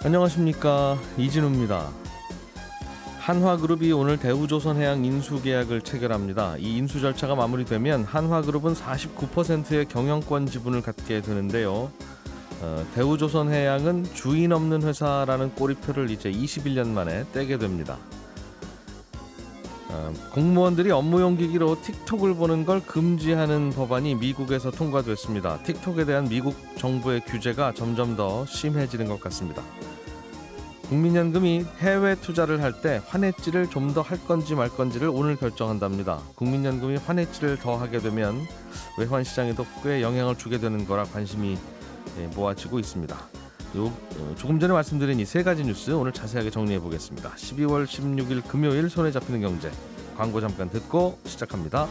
안녕하십니까, 이진우입니다. 한화그룹이 오늘 대우조선해양 인수계약을 체결합니다. 이 인수 절차가 마무리되면 한화그룹은 49%의 경영권 지분을 갖게 되는데요. 대우조선해양은 주인 없는 회사라는 꼬리표를 이제 21년 만에 떼게 됩니다. 공무원들이 업무용 기기로 틱톡을 보는 걸 금지하는 법안이 미국에서 통과됐습니다. 틱톡에 대한 미국 정부의 규제가 점점 더 심해지는 것 같습니다. 국민연금이 해외 투자를 할 때 환해지를 좀 더 할 건지 말 건지를 오늘 결정한답니다. 국민연금이 환해지를 더 하게 되면 외환 시장에도 꽤 영향을 주게 되는 거라 관심이 모아지고 있습니다. 조금 전에 말씀드린 이 세 가지 뉴스 오늘 자세하게 정리해 보겠습니다. 12월 16일 금요일 손에 잡히는 경제, 광고 잠깐 듣고 시작합니다.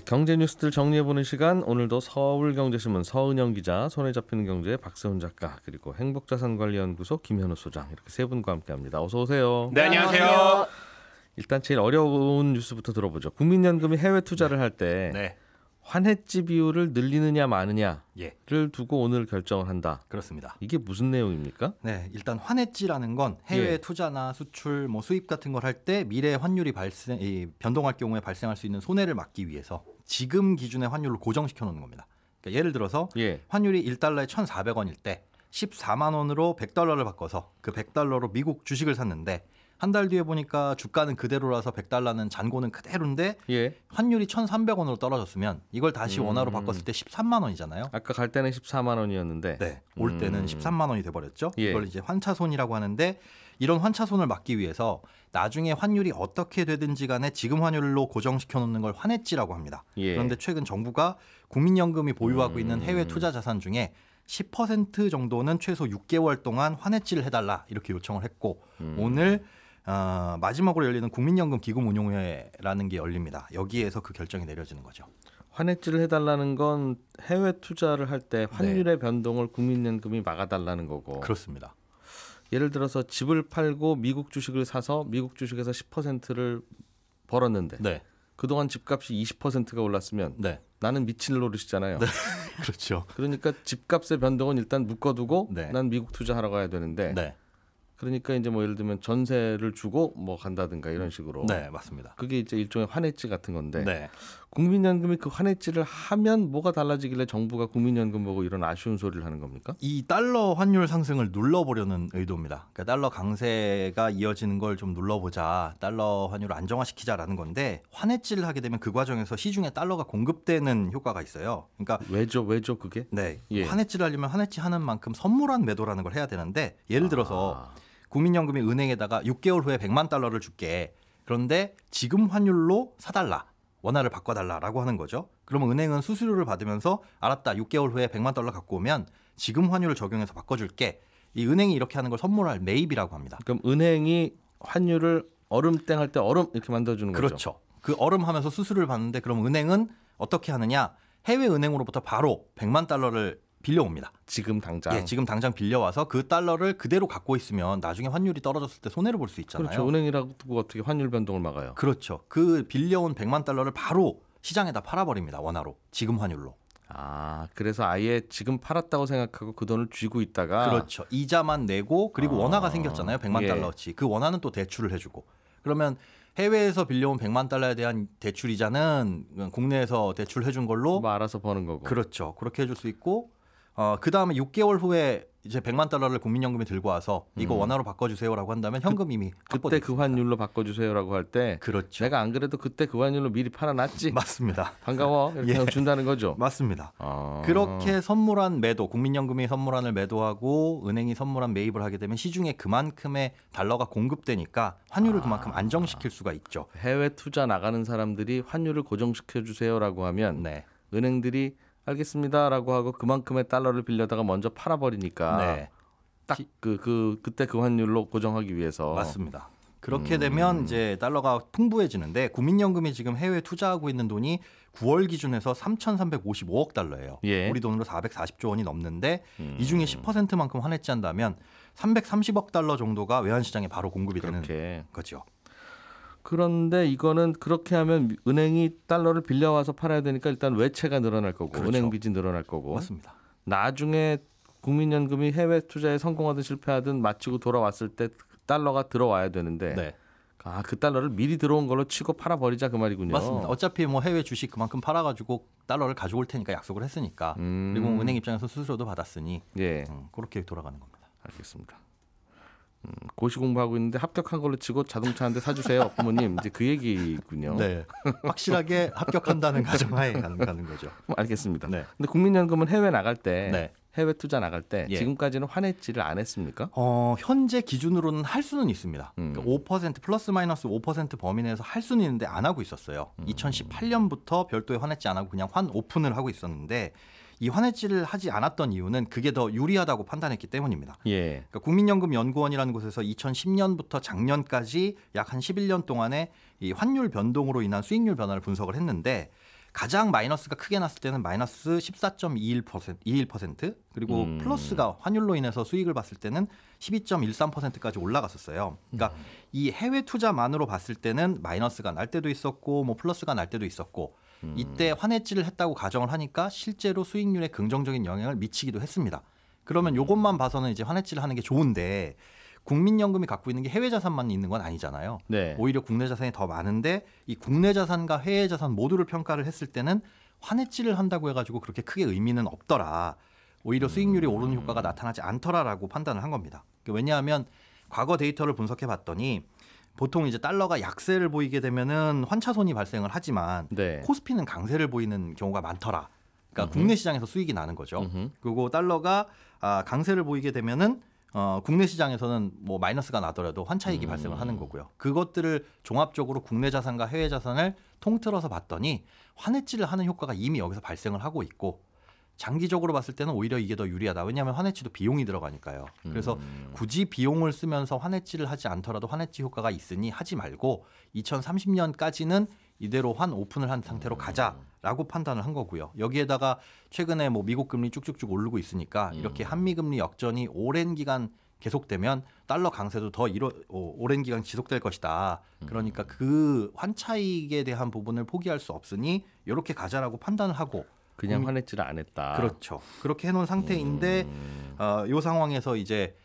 경제 뉴스들 정리해보는 시간, 오늘도 서울경제신문 서은영 기자, 손에 잡히는 경제의 박세훈 작가, 그리고 행복자산관리연구소 김현우 소장, 이렇게 세 분과 함께합니다. 어서 오세요. 네, 안녕하세요. 일단 제일 어려운 뉴스부터 들어보죠. 국민연금이 해외 투자를 할 때 환해지 비율을 늘리느냐 마느냐를 두고 오늘 결정을 한다. 그렇습니다. 이게 무슨 내용입니까? 네, 일단 환해지라는 건 해외 투자나 수출, 수입 같은 걸 할 때 미래 환율이 변동할 경우에 발생할 수 있는 손해를 막기 위해서 지금 기준의 환율로 고정시켜 놓는 겁니다. 그러니까 예를 들어서 환율이 1달러에 1,400원일 때 14만 원으로 100달러를 바꿔서 그 100달러로 미국 주식을 샀는데 한 달 뒤에 보니까 주가는 그대로라서 100달러는 잔고는 그대로인데 환율이 1,300원으로 떨어졌으면 이걸 다시 원화로 바꿨을 때 13만 원이잖아요. 아까 갈 때는 14만 원이었는데 올 때는 13만 원이 돼버렸죠. 이걸 이제 환차손이라고 하는데, 이런 환차손을 막기 위해서 나중에 환율이 어떻게 되든지 간에 지금 환율로 고정시켜 놓는 걸 환해지라고 합니다. 그런데 최근 정부가 국민연금이 보유하고 있는 해외 투자 자산 중에 10% 정도는 최소 6개월 동안 환해지를 해달라 이렇게 요청을 했고, 오늘 마지막으로 열리는 국민연금 기금운용회라는 게 열립니다. 여기에서 그 결정이 내려지는 거죠. 환해지를 해달라는 건 해외 투자를 할 때 환율의 변동을 국민연금이 막아달라는 거고. 그렇습니다. 예를 들어서 집을 팔고 미국 주식을 사서 미국 주식에서 10%를 벌었는데 그동안 집값이 20%가 올랐으면 나는 미칠 노릇이잖아요. 그렇죠. 그러니까 집값의 변동은 일단 묶어두고 난 미국 투자하러 가야 되는데 그러니까 이제 뭐 예를 들면 전세를 주고 뭐 간다든가 이런 식으로. 네, 맞습니다. 그게 이제 일종의 환해지 같은 건데 국민연금이 그 환해지를 하면 뭐가 달라지길래 정부가 국민연금 보고 이런 아쉬운 소리를 하는 겁니까? 이 달러 환율 상승을 눌러보려는 의도입니다. 그러니까 달러 강세가 이어지는 걸 좀 눌러보자, 달러 환율을 안정화시키자라는 건데, 환해지를 하게 되면 그 과정에서 시중에 달러가 공급되는 효과가 있어요. 그러니까 왜죠 그게? 환해지를 하려면 환해지 하는 만큼 선물한 매도라는 걸 해야 되는데, 예를 들어서 국민연금이 은행에다가 6개월 후에 100만 달러를 줄게. 그런데 지금 환율로 사달라. 원화를 바꿔달라라고 하는 거죠. 그러면 은행은 수수료를 받으면서 알았다, 6개월 후에 100만 달러 갖고 오면 지금 환율을 적용해서 바꿔줄게. 이 은행이 이렇게 하는 걸 선물할 매입이라고 합니다. 그럼 은행이 환율을 얼음땡 할 때 얼음 이렇게 만들어주는 거죠? 그렇죠. 그 얼음 하면서 수수료를 받는데, 그럼 은행은 어떻게 하느냐. 해외 은행으로부터 바로 100만 달러를 빌려옵니다. 지금 당장? 지금 당장 빌려와서 그 달러를 그대로 갖고 있으면 나중에 환율이 떨어졌을 때 손해를 볼 수 있잖아요. 그렇죠. 은행이라고 어떻게 환율 변동을 막아요? 그렇죠. 그 빌려온 100만 달러를 바로 시장에다 팔아버립니다. 원화로. 지금 환율로. 그래서 아예 지금 팔았다고 생각하고 그 돈을 쥐고 있다가. 그렇죠. 이자만 내고, 그리고 원화가 생겼잖아요. 100만 달러어치. 그 원화는 또 대출을 해주고. 그러면 해외에서 빌려온 100만 달러에 대한 대출 이자는 국내에서 대출해준 걸로 뭐 알아서 버는 거고. 그렇죠. 그렇게 해줄 수 있고, 그 다음에 6개월 후에 이제 100만 달러를 국민연금이 들고 와서 이거 원화로 바꿔주세요라고 한다면 현금 이미 그때 그 환율로 바꿔주세요라고 할 때 그렇죠. 내가 안 그래도 그때 그 환율로 미리 팔아놨지. 맞습니다. 반가워 이렇게 준다는 거죠. 맞습니다. 그렇게 선물한 매도, 국민연금이 선물한을 매도하고 은행이 선물한 매입을 하게 되면 시중에 그만큼의 달러가 공급되니까 환율을 그만큼 안정시킬 수가 있죠. 해외 투자 나가는 사람들이 환율을 고정시켜 주세요라고 하면 은행들이 알겠습니다라고 하고 그만큼의 달러를 빌려다가 먼저 팔아버리니까 딱 그때 그 환율로 고정하기 위해서. 맞습니다. 그렇게 되면 이제 달러가 풍부해지는데, 국민연금이 지금 해외 투자하고 있는 돈이 9월 기준에서 3,355억 달러예요. 우리 돈으로 440조 원이 넘는데 이 중에 10%만큼 환해지 한다면 330억 달러 정도가 외환시장에 바로 공급이 되는 거죠. 그런데 이거는 그렇게 하면 은행이 달러를 빌려와서 팔아야 되니까 일단 외채가 늘어날 거고 은행 빚이 늘어날 거고. 맞습니다. 나중에 국민연금이 해외 투자에 성공하든 실패하든 마치고 돌아왔을 때 달러가 들어와야 되는데 네. 그 달러를 미리 들어온 걸로 치고 팔아버리자 그 말이군요. 맞습니다. 어차피 뭐 해외 주식 그만큼 팔아가지고 달러를 가져올 테니까 약속을 했으니까 그리고 은행 입장에서 수수료도 받았으니 예. 그렇게 돌아가는 겁니다. 알겠습니다. 고시 공부하고 있는데 합격한 걸로 치고 자동차 한 대 사주세요, 부모님. 이제 그 얘기군요. 네, 확실하게 합격한다는 가정하에 가는 거죠. 알겠습니다. 네. 근데 국민연금은 해외 나갈 때, 네. 해외 투자 나갈 때 예. 지금까지는 환해지를 안 했습니까? 현재 기준으로는 할 수는 있습니다. 그러니까 5% 플러스 마이너스 5% 범위 내에서 할 수는 있는데 안 하고 있었어요. 2018년부터 별도의 환해지 안 하고 그냥 환 오픈을 하고 있었는데 이 환해지를 하지 않았던 이유는 그게 더 유리하다고 판단했기 때문입니다. 예. 그러니까 국민연금연구원이라는 곳에서 2010년부터 작년까지 약 한 11년 동안에 이 환율 변동으로 인한 수익률 변화를 분석을 했는데 가장 마이너스가 크게 났을 때는 마이너스 14.21% 그리고 플러스가 환율로 인해서 수익을 봤을 때는 12.13%까지 올라갔었어요. 그러니까 이 해외 투자만으로 봤을 때는 마이너스가 날 때도 있었고 뭐 플러스가 날 때도 있었고 이때 환해지를 했다고 가정을 하니까 실제로 수익률에 긍정적인 영향을 미치기도 했습니다. 그러면 이것만 봐서는 이제 환해지를 하는 게 좋은데 국민연금이 갖고 있는 게 해외 자산만 있는 건 아니잖아요. 네. 오히려 국내 자산이 더 많은데 이 국내 자산과 해외 자산 모두를 평가를 했을 때는 환해지를 한다고 해가지고 그렇게 크게 의미는 없더라. 오히려 수익률이 오르는 효과가 나타나지 않더라라고 판단을 한 겁니다. 왜냐하면 과거 데이터를 분석해 봤더니 보통 이제 달러가 약세를 보이게 되면은 환차손이 발생을 하지만 네. 코스피는 강세를 보이는 경우가 많더라. 그러니까 국내 시장에서 수익이 나는 거죠. 그리고 달러가 강세를 보이게 되면은 국내 시장에서는 뭐 마이너스가 나더라도 환차익이 발생을 하는 거고요. 그것들을 종합적으로 국내 자산과 해외 자산을 통틀어서 봤더니 환해지를 하는 효과가 이미 여기서 발생을 하고 있고 장기적으로 봤을 때는 오히려 이게 더 유리하다. 왜냐하면 환해지도 비용이 들어가니까요. 그래서 굳이 비용을 쓰면서 환해지를 하지 않더라도 환해지 효과가 있으니 하지 말고 2030년까지는 이대로 환 오픈을 한 상태로 가자라고 판단을 한 거고요. 여기에다가 최근에 뭐 미국 금리 쭉쭉쭉 오르고 있으니까 이렇게 한미 금리 역전이 오랜 기간 계속되면 달러 강세도 더 오랜 기간 지속될 것이다. 그러니까 그 환차익에 대한 부분을 포기할 수 없으니 이렇게 가자라고 판단을 하고 그냥 환해지를 안 했다. 그렇죠. 그렇게 해놓은 상태인데 이 상황에서 이제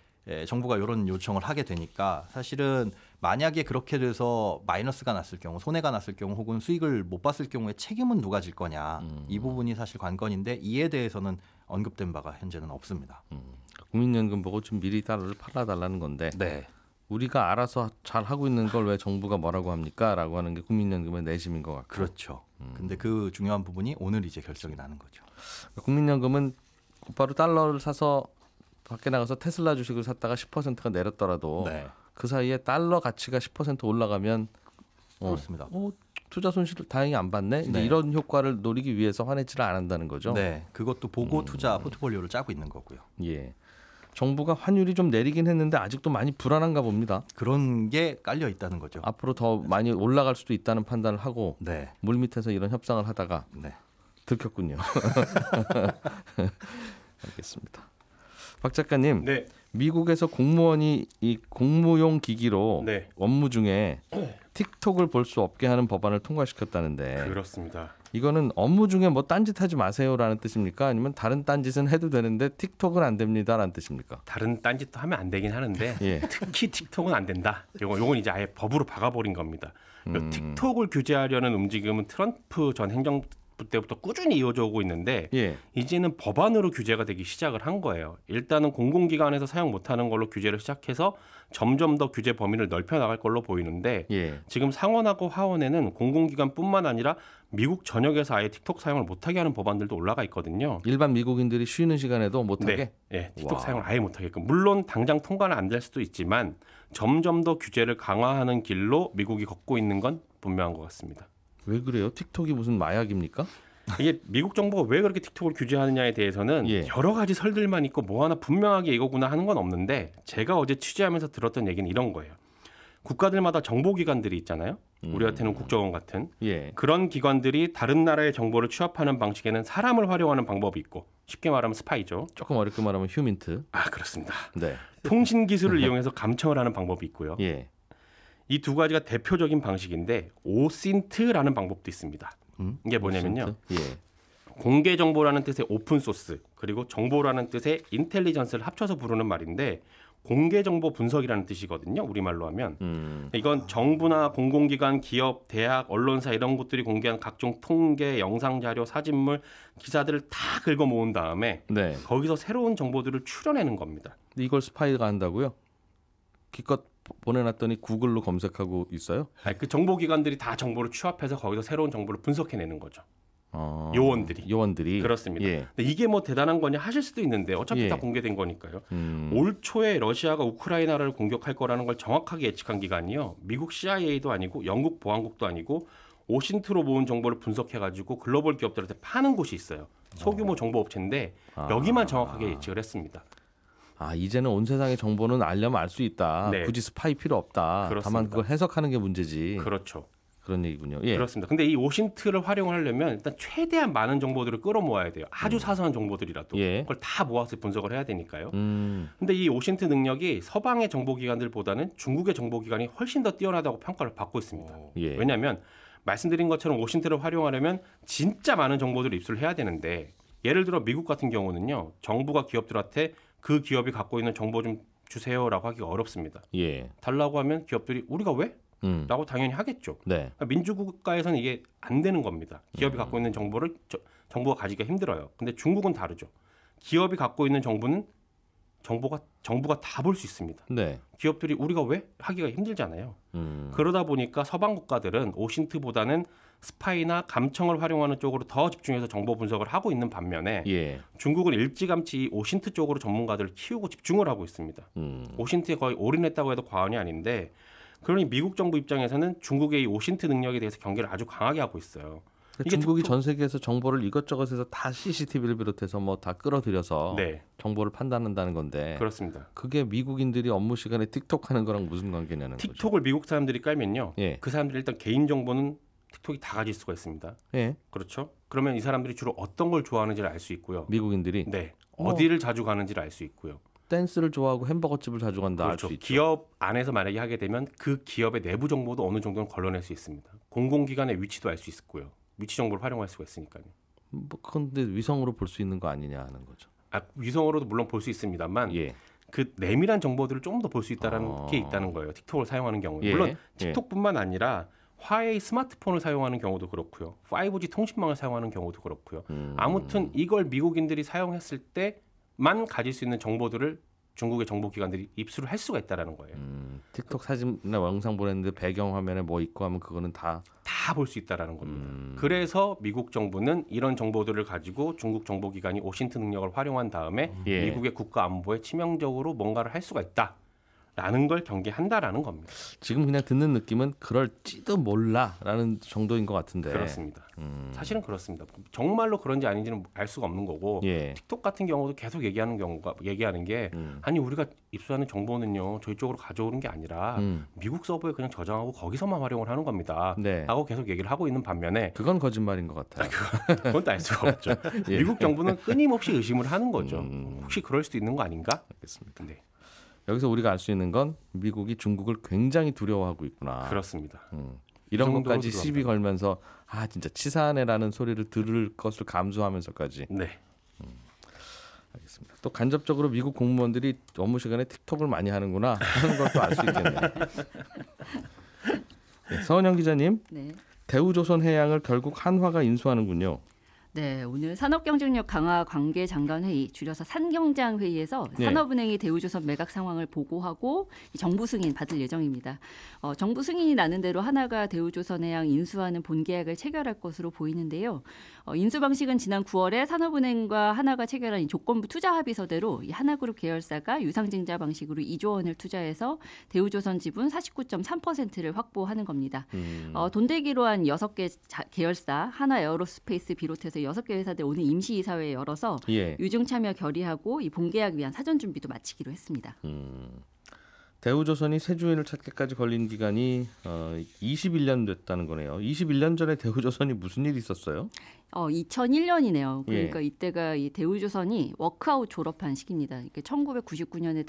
정부가 이런 요청을 하게 되니까 사실은 만약에 그렇게 돼서 마이너스가 났을 경우, 손해가 났을 경우 혹은 수익을 못 봤을 경우에 책임은 누가 질 거냐. 이 부분이 사실 관건인데 이에 대해서는 언급된 바가 현재는 없습니다. 국민연금 보고 좀 미리 달러를 팔아달라는 건데 네. 우리가 알아서 잘 하고 있는 걸 왜 정부가 뭐라고 합니까? 라고 하는 게 국민연금의 내심인 것 같고. 그렇죠. 근데 그 중요한 부분이 오늘 이제 결정이 나는 거죠. 국민연금은 곧바로 달러를 사서 밖에 나가서 테슬라 주식을 샀다가 10%가 내렸더라도 네. 그 사이에 달러 가치가 10% 올라가면 그렇습니다. 투자 손실을 다행히 안 받네. 이제 네. 이런 효과를 노리기 위해서 환해지를 안 한다는 거죠. 네, 그것도 보고 투자 포트폴리오를 짜고 있는 거고요. 예. 정부가 환율이 좀 내리긴 했는데 아직도 많이 불안한가 봅니다. 그런 게 깔려 있다는 거죠. 앞으로 더 많이 올라갈 수도 있다는 판단을 하고 네, 물 밑에서 이런 협상을 하다가 네. 들켰군요. 알겠습니다. 박 작가님, 네. 미국에서 공무원이 이 공무용 기기로 네. 업무 중에 틱톡을 볼 수 없게 하는 법안을 통과시켰다는데 그렇습니다. 이거는 업무 중에 뭐 딴짓하지 마세요라는 뜻입니까? 아니면 다른 딴짓은 해도 되는데 틱톡은 안 됩니다라는 뜻입니까? 다른 딴짓도 하면 안 되긴 하는데 예. 특히 틱톡은 안 된다. 요건 이제 아예 법으로 박아버린 겁니다. 틱톡을 규제하려는 움직임은 트럼프 전 행정부 때부터 꾸준히 이어져 오고 있는데 예. 이제는 법안으로 규제가 되기 시작을 한 거예요. 일단은 공공기관에서 사용 못하는 걸로 규제를 시작해서 점점 더 규제 범위를 넓혀 나갈 걸로 보이는데 예. 지금 상원하고 하원에는 공공기관뿐만 아니라 미국 전역에서 아예 틱톡 사용을 못하게 하는 법안들도 올라가 있거든요. 일반 미국인들이 쉬는 시간에도 못하게? 네, 네, 틱톡 와. 사용을 아예 못하게끔. 물론 당장 통과는 안 될 수도 있지만 점점 더 규제를 강화하는 길로 미국이 걷고 있는 건 분명한 것 같습니다. 왜 그래요? 틱톡이 무슨 마약입니까? 이게 미국 정부가 왜 그렇게 틱톡을 규제하느냐에 대해서는 예. 여러 가지 설들만 있고 뭐 하나 분명하게 이거구나 하는 건 없는데 제가 어제 취재하면서 들었던 얘기는 이런 거예요. 국가들마다 정보기관들이 있잖아요. 우리한테는 국정원 같은 예. 그런 기관들이 다른 나라의 정보를 취합하는 방식에는 사람을 활용하는 방법이 있고 쉽게 말하면 스파이죠. 조금 어렵게 말하면 휴민트. 아 그렇습니다. 네. 통신 기술을 이용해서 감청을 하는 방법이 있고요. 예. 이 두 가지가 대표적인 방식인데 오신트라는 방법도 있습니다. 이게 뭐냐면요. 예. 공개 정보라는 뜻의 오픈 소스 그리고 정보라는 뜻의 인텔리전스를 합쳐서 부르는 말인데 공개 정보 분석이라는 뜻이거든요. 우리말로 하면. 이건 정부나 공공기관, 기업, 대학, 언론사 이런 곳들이 공개한 각종 통계, 영상 자료, 사진물, 기사들을 다 긁어 모은 다음에 네. 거기서 새로운 정보들을 추려내는 겁니다. 근데 이걸 스파이가 한다고요? 기껏 보내놨더니 구글로 검색하고 있어요? 그 정보기관들이 다 정보를 취합해서 거기서 새로운 정보를 분석해내는 거죠. 요원들이 그렇습니다. 예. 근데 이게 뭐 대단한 거냐 하실 수도 있는데 어차피 예. 다 공개된 거니까요. 올 초에 러시아가 우크라이나를 공격할 거라는 걸 정확하게 예측한 기관이요. 미국 CIA도 아니고 영국 보안국도 아니고 오신트로 모은 정보를 분석해가지고 글로벌 기업들한테 파는 곳이 있어요. 소규모 정보업체인데 여기만 정확하게 예측을 했습니다. 이제는 온 세상의 정보는 알려면 알 수 있다. 네. 굳이 스파이 필요 없다. 그렇습니다. 다만 그걸 해석하는 게 문제지. 그렇죠. 그런 얘기군요. 예. 그렇습니다. 근데 이 오신트를 활용을 하려면 일단 최대한 많은 정보들을 끌어모아야 돼요. 아주 사소한 정보들이라도 예. 그걸 다 모아서 분석을 해야 되니까요. 근데 이 오신트 능력이 서방의 정보기관들보다는 중국의 정보기관이 훨씬 더 뛰어나다고 평가를 받고 있습니다. 예. 왜냐하면 말씀드린 것처럼 오신트를 활용하려면 진짜 많은 정보들을 입수를 해야 되는데 예를 들어 미국 같은 경우는요. 정부가 기업들한테 그 기업이 갖고 있는 정보 좀 주세요라고 하기가 어렵습니다. 예. 달라고 하면 기업들이 우리가 왜? 라고 당연히 하겠죠. 네. 그러니까 민주국가에서는 이게 안 되는 겁니다. 기업이 갖고 있는 정보를 정부가 가지기가 힘들어요. 근데 중국은 다르죠. 기업이 갖고 있는 정보는 정부가 다 볼 수 있습니다. 네. 기업들이 우리가 왜 하기가 힘들잖아요. 그러다 보니까 서방 국가들은 오신트보다는 스파이나 감청을 활용하는 쪽으로 더 집중해서 정보 분석을 하고 있는 반면에 예. 중국은 일찌감치 이 오신트 쪽으로 전문가들을 키우고 집중을 하고 있습니다. 오신트에 거의 올인했다고 해도 과언이 아닌데 그러니 미국 정부 입장에서는 중국의 이 오신트 능력에 대해서 경계를 아주 강하게 하고 있어요. 이게 중국이 전 세계에서 정보를 이것저것에서 다 CCTV를 비롯해서 뭐 다 끌어들여서 네. 정보를 판단한다는 건데 그렇습니다. 그게 미국인들이 업무 시간에 틱톡 하는 거랑 무슨 관계냐는 거죠. 틱톡을 미국 사람들이 깔면요. 예. 그 사람들이 일단 개인 정보는 틱톡이 다 가질 수가 있습니다. 예. 그렇죠? 그러면 이 사람들이 주로 어떤 걸 좋아하는지를 알 수 있고요. 미국인들이 네. 어디를 자주 가는지를 알 수 있고요. 댄스를 좋아하고 햄버거 집을 자주 간다 알 그렇죠. 수 있죠. 기업 안에서 만약에 하게 되면 그 기업의 내부 정보도 어느 정도는 걸러낼 수 있습니다. 공공기관의 위치도 알 수 있고요. 위치 정보를 활용할 수가 있으니까요. 뭐 그런데 위성으로 볼 수 있는 거 아니냐 하는 거죠. 위성으로도 물론 볼 수 있습니다만 예. 그 내밀한 정보들을 좀 더 볼 수 있다는 게 있다는 거예요. 틱톡을 사용하는 경우에. 예. 물론 틱톡뿐만 아니라 화웨이 스마트폰을 사용하는 경우도 그렇고요. 5G 통신망을 사용하는 경우도 그렇고요. 아무튼 이걸 미국인들이 사용했을 때만 가질 수 있는 정보들을 중국의 정보기관들이 입수를 할 수가 있다는 거예요. 틱톡 사진이나 영상 보냈는데 배경 화면에 뭐 있고 하면 그거는 다 볼 수 있다는 겁니다. 그래서 미국 정부는 이런 정보들을 가지고 중국 정보기관이 오신트 능력을 활용한 다음에 예. 미국의 국가 안보에 치명적으로 뭔가를 할 수가 있다라는 걸 경계한다라는 겁니다. 지금 그냥 듣는 느낌은 그럴지도 몰라라는 정도인 것 같은데. 그렇습니다. 사실은 그렇습니다. 정말로 그런지 아닌지는 알 수가 없는 거고 예. 틱톡 같은 경우도 계속 얘기하는 게 아니 우리가 입수하는 정보는요 저희 쪽으로 가져오는 게 아니라 미국 서버에 그냥 저장하고 거기서만 활용을 하는 겁니다. 네. 라고 계속 얘기를 하고 있는 반면에 그건 거짓말인 것 같아요. 그건 또 알 수가 없죠. 예. 미국 정부는 끊임없이 의심을 하는 거죠. 혹시 그럴 수도 있는 거 아닌가? 알겠습니다. 네, 여기서 우리가 알 수 있는 건 미국이 중국을 굉장히 두려워하고 있구나. 그렇습니다. 이런 정도로 것까지 시비 걸면서 진짜 치사하네라는 소리를 들을 것을 감수하면서까지. 네. 알겠습니다. 또 간접적으로 미국 공무원들이 업무 시간에 틱톡을 많이 하는구나 하는 것도 알 수 있겠네요. 네, 서은영 기자님, 네. 대우조선해양을 결국 한화가 인수하는군요. 네, 오늘 산업경쟁력 강화 관계장관회의, 줄여서 산경장회의에서 네. 산업은행이 대우조선 매각 상황을 보고하고 정부 승인 받을 예정입니다. 정부 승인이 나는 대로 하나가 대우조선해양 인수하는 본계약을 체결할 것으로 보이는데요. 인수 방식은 지난 9월에 산업은행과 하나가 체결한 이 조건부 투자 합의서대로 이 하나그룹 계열사가 유상증자 방식으로 2조 원을 투자해서 대우조선 지분 49.3%를 확보하는 겁니다. 돈대기로 한 6개 계열사, 하나 에어로스페이스 비롯해서 6개 회사들 오늘 임시이사회 열어서 예. 유증 참여 결의하고 이 본계약 위한 사전 준비도 마치기로 했습니다. 대우조선이 새 주인을 찾기까지 걸린 기간이 21년 됐다는 거네요. 21년 전에 대우조선이 무슨 일이 있었어요? 2001년이네요. 그러니까 예. 이때가 이 대우조선이 워크아웃 졸업한 시기입니다. 1999년에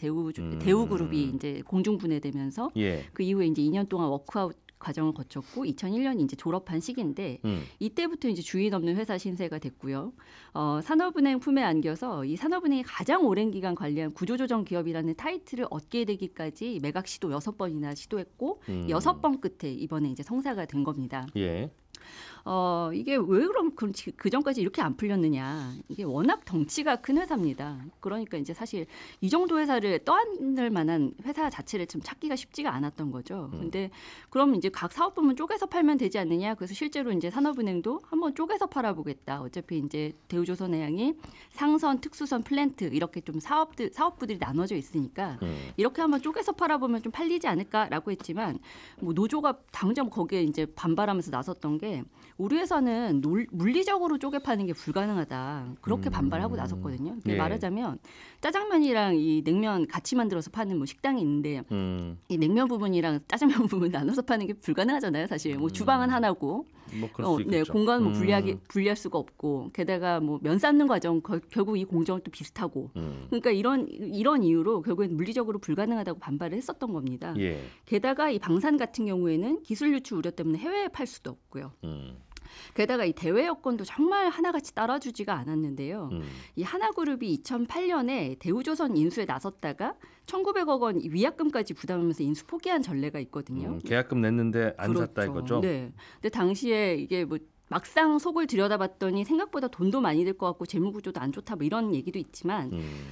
대우그룹이 이제 공중분해되면서 예. 그 이후에 이제 2년 동안 워크아웃 과정을 거쳤고 2001년 이제 졸업한 시기인데 이때부터 이제 주인 없는 회사 신세가 됐고요. 산업은행 품에 안겨서 이 산업은행이 가장 오랜 기간 관리한 구조조정 기업이라는 타이틀을 얻게 되기까지 매각 시도 6번이나 시도했고 6번 끝에 이번에 이제 성사가 된 겁니다. 예. 이게 왜 그 전까지 이렇게 안 풀렸느냐. 이게 워낙 덩치가 큰 회사입니다. 그러니까 이제 사실 이 정도 회사를 떠안을 만한 회사 자체를 좀 찾기가 쉽지가 않았던 거죠. 근데 그럼 이제 각 사업 부문 쪼개서 팔면 되지 않느냐. 그래서 실제로 이제 산업은행도 한번 쪼개서 팔아보겠다. 어차피 이제 대우조선해양이 상선, 특수선, 플랜트 이렇게 좀 사업부들이 나눠져 있으니까 이렇게 한번 쪼개서 팔아보면 좀 팔리지 않을까라고 했지만 뭐 노조가 당장 거기에 이제 반발하면서 나섰던 게 우리 회사는 물리적으로 쪼개 파는 게 불가능하다. 그렇게 반발하고 나섰거든요. 예. 말하자면 짜장면이랑 이 냉면 같이 만들어서 파는 뭐 식당이 있는데 이 냉면 부분이랑 짜장면 부분 나눠서 파는 게 불가능하잖아요. 사실 뭐 주방은 하나고 뭐 그럴 수 있겠죠. 공간 뭐 분리할 수가 없고 게다가 뭐 면 삶는 과정 결국 이 공정은 또 비슷하고 그러니까 이런 이유로 결국엔 물리적으로 불가능하다고 반발을 했었던 겁니다. 예. 게다가 이 방산 같은 경우에는 기술 유출 우려 때문에 해외에 팔 수도 없고요. 게다가 이 대외 여건도 정말 하나같이 따라주지가 않았는데요. 이 하나그룹이 2008년에 대우조선 인수에 나섰다가 1,900억 원 위약금까지 부담하면서 인수 포기한 전례가 있거든요. 계약금 냈는데 안 그렇죠. 샀다 이거죠? 네. 근데 당시에 이게 뭐 막상 속을 들여다봤더니 생각보다 돈도 많이 들 것 같고 재무구조도 안 좋다 뭐 이런 얘기도 있지만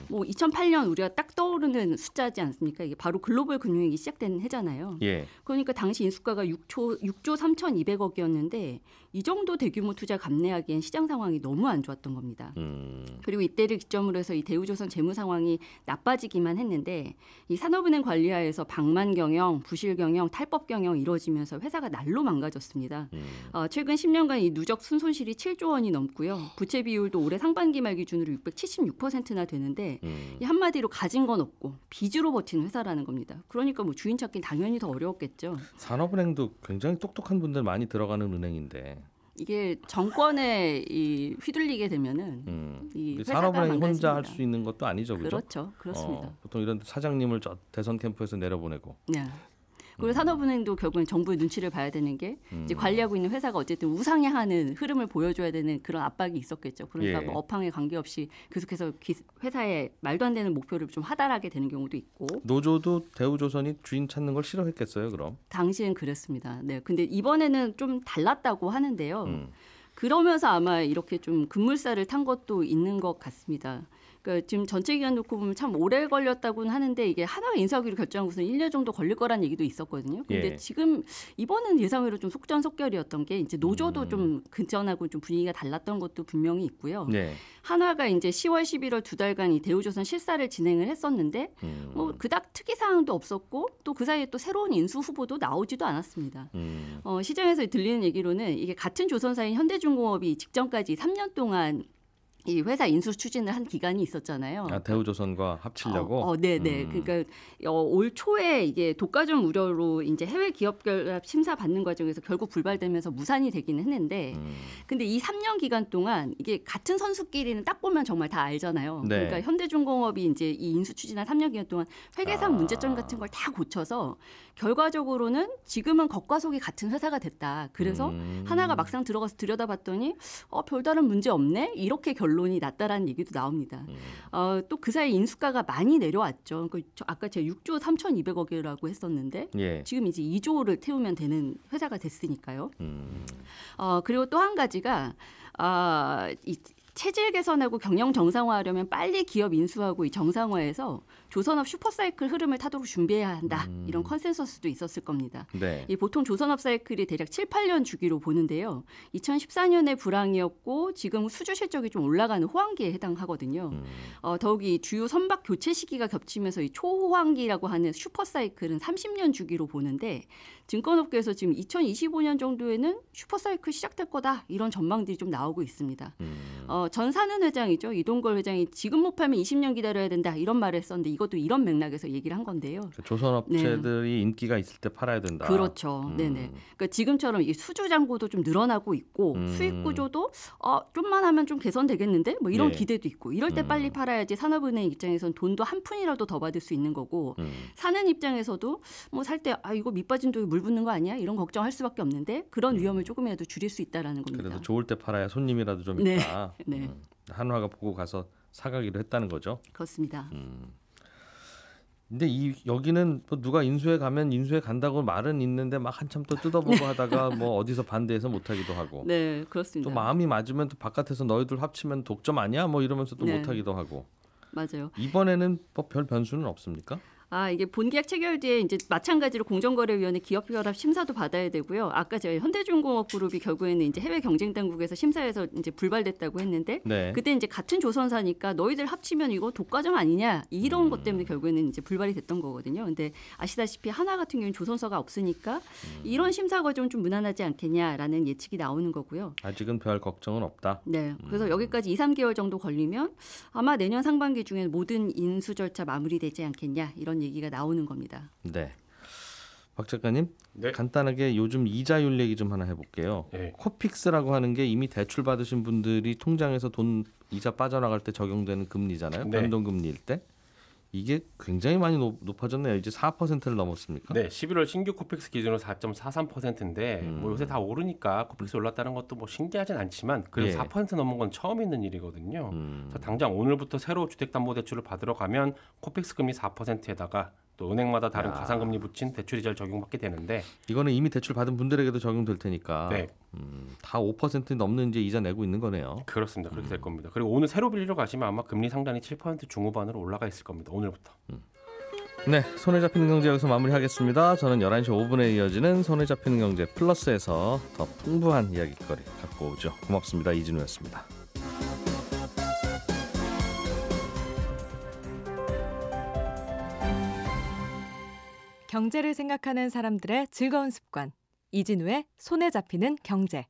뭐 2008년 우리가 딱 떠오르는 숫자지 않습니까? 이게 바로 글로벌 금융위기 시작된 해잖아요. 예. 그러니까 당시 인수가가 6조 3,200억이었는데 이 정도 대규모 투자 감내하기엔 시장 상황이 너무 안 좋았던 겁니다. 그리고 이때를 기점으로 해서 이 대우조선 재무 상황이 나빠지기만 했는데 이 산업은행 관리하에서 방만 경영, 부실 경영, 탈법 경영 이루어지면서 회사가 날로 망가졌습니다. 최근 10년간 이 누적 순손실이 7조 원이 넘고요. 부채 비율도 올해 상반기 말 기준으로 676%나 되는데 이 한마디로 가진 건 없고 빚으로 버티는 회사라는 겁니다. 그러니까 뭐 주인 찾기 당연히 더 어려웠겠죠. 산업은행도 굉장히 똑똑한 분들 많이 들어가는 은행인데 이게 정권에 휘둘리게 되면은 이 회사가 산업은행이 혼자 망가집니다. 할 수 있는 것도 아니죠, 그렇죠? 그렇죠, 그렇습니다. 보통 이런 사장님을 대선 캠프에서 내려보내고. 네. 그리고 산업은행도 결국엔 정부의 눈치를 봐야 되는 게 이제 관리하고 있는 회사가 어쨌든 우상향하는 흐름을 보여줘야 되는 그런 압박이 있었겠죠. 그러니까 예. 뭐 업황에 관계없이 계속해서 회사에 말도 안 되는 목표를 좀 하달하게 되는 경우도 있고. 노조도 대우조선이 주인 찾는 걸 싫어했겠어요, 그럼? 당시엔 그랬습니다. 네, 근데 이번에는 좀 달랐다고 하는데요. 그러면서 아마 이렇게 좀 급물살을 탄 것도 있는 것 같습니다. 그러니까 지금 전체 기간 놓고 보면 참 오래 걸렸다고는 하는데 이게 하나가 인수하기로 결정한 것은 1년 정도 걸릴 거라는 얘기도 있었거든요. 근데 예. 지금 이번은 예상외로 좀 속전속결이었던 게 이제 노조도 좀 그전하고 좀 분위기가 달랐던 것도 분명히 있고요. 네. 한화가 이제 10월, 11월 2달간 이 대우조선 실사를 진행을 했었는데 뭐 그닥 특이 사항도 없었고 또 그 사이에 또 새로운 인수 후보도 나오지도 않았습니다. 시장에서 들리는 얘기로는 이게 같은 조선사인 현대중공업이 직전까지 3년 동안 이 회사 인수 추진을 한 기간이 있었잖아요. 아, 대우조선과 합치려고. 네네. 그러니까 올 초에 이게 독과점 우려로 이제 해외 기업 결합 심사 받는 과정에서 결국 불발되면서 무산이 되기는 했는데, 근데 이 3년 기간 동안 이게 같은 선수끼리는 딱 보면 정말 다 알잖아요. 네. 그러니까 현대중공업이 이제 이 인수 추진한 3년 기간 동안 회계상 문제점 같은 걸 다 고쳐서 결과적으로는 지금은 겉과 속이 같은 회사가 됐다. 그래서 하나가 막상 들어가서 들여다봤더니 별다른 문제 없네. 이렇게 결론이 났다라는 얘기도 나옵니다. 또 그 사이 인수가가 많이 내려왔죠. 그러니까 아까 제가 6조 3,200억이라고 했었는데 예. 지금 이제 2조를 태우면 되는 회사가 됐으니까요. 그리고 또 한 가지가 이 체질 개선하고 경영 정상화하려면 빨리 기업 인수하고 이 정상화해서 조선업 슈퍼사이클 흐름을 타도록 준비해야 한다. 이런 컨센서스도 있었을 겁니다. 네. 이 보통 조선업 사이클이 대략 7, 8년 주기로 보는데요. 2014년에 불황이었고 지금 수주 실적이 좀 올라가는 호황기에 해당하거든요. 더욱이 주요 선박 교체 시기가 겹치면서 이 초호황기라고 하는 슈퍼사이클은 30년 주기로 보는데 증권업계에서 지금 2025년 정도에는 슈퍼사이클 시작될 거다. 이런 전망들이 좀 나오고 있습니다. 전 사는 회장이죠. 이동걸 회장이 지금 못 팔면 20년 기다려야 된다. 이런 말을 했었는데 이것 이것도 이런 맥락에서 얘기를 한 건데요. 조선업체들이 인기가 있을 때 팔아야 된다. 그렇죠. 네네. 그러니까 지금처럼 이 수주 잔고도 좀 늘어나고 있고 수익 구조도 좀만 하면 좀 개선되겠는데 뭐 이런 예. 기대도 있고 이럴 때 빨리 팔아야지 산업은행 입장에서는 돈도 한 푼이라도 더 받을 수 있는 거고 사는 입장에서도 뭐 살 때 이거 밑빠진 돈에 물 붓는 거 아니야? 이런 걱정할 수밖에 없는데 그런 위험을 조금이라도 줄일 수 있다라는 겁니다. 그래도 좋을 때 팔아야 손님이라도 좀 네. 있다. 네. 한화가 보고 가서 사가기로 했다는 거죠. 그렇습니다. 근데 여기는 뭐 누가 인수해 가면 인수해 간다고 말은 있는데 막 한참 또 뜯어보고 하다가 뭐 어디서 반대해서 못하기도 하고. 네, 그렇습니다. 또 마음이 맞으면 또 바깥에서 너희들 합치면 독점 아니야? 뭐 이러면서 또 네. 못하기도 하고. 맞아요. 이번에는 뭐 별 변수는 없습니까? 이게 본계약 체결 뒤에 이제 마찬가지로 공정거래위원회 기업결합 심사도 받아야 되고요. 아까 제가 현대중공업그룹이 결국에는 이제 해외 경쟁 당국에서 심사에서 이제 불발됐다고 했는데 네. 그때 이제 같은 조선사니까 너희들 합치면 이거 독과점 아니냐 이런 것 때문에 결국에는 이제 불발이 됐던 거거든요. 근데 아시다시피 하나 같은 경우는 조선사가 없으니까 이런 심사 과정 좀 무난하지 않겠냐라는 예측이 나오는 거고요. 아직은 별 걱정은 없다. 네. 그래서 여기까지 2, 3개월 정도 걸리면 아마 내년 상반기 중에 모든 인수 절차 마무리되지 않겠냐 이런 얘기가 나오는 겁니다. 네. 박 작가님, 네. 간단하게 요즘 이자율 얘기 좀 하나 해볼게요. 네. 코픽스라고 하는 게 이미 대출 받으신 분들이 통장에서 돈 이자 빠져나갈 때 적용되는 금리잖아요. 네. 변동금리일 때. 이게 굉장히 많이 높아졌네요. 이제 4%를 넘었습니까? 네, 11월 신규 코픽스 기준으로 4.43%인데 뭐 요새 다 오르니까 코픽스 올랐다는 것도 뭐 신기하진 않지만 그래도 예. 4% 넘은 건 처음 있는 일이거든요. 그래서 당장 오늘부터 새로 주택담보대출을 받으러 가면 코픽스 금리 4%에다가 또 은행마다 다른 가상금리 붙인 대출이자를 적용받게 되는데 이거는 이미 대출 받은 분들에게도 적용될 테니까 네. 다 5% 넘는 이제 이자 내고 있는 거네요. 그렇습니다. 그렇게 될 겁니다. 그리고 오늘 새로 빌리러 가시면 아마 금리 상단이 7% 중후반으로 올라가 있을 겁니다. 오늘부터. 네, 손에 잡히는 경제 여기서 마무리하겠습니다. 저는 11시 5분에 이어지는 손에 잡히는 경제 플러스에서 더 풍부한 이야기거리 갖고 오죠. 고맙습니다. 이진우였습니다. 경제를 생각하는 사람들의 즐거운 습관. 이진우의 손에 잡히는 경제.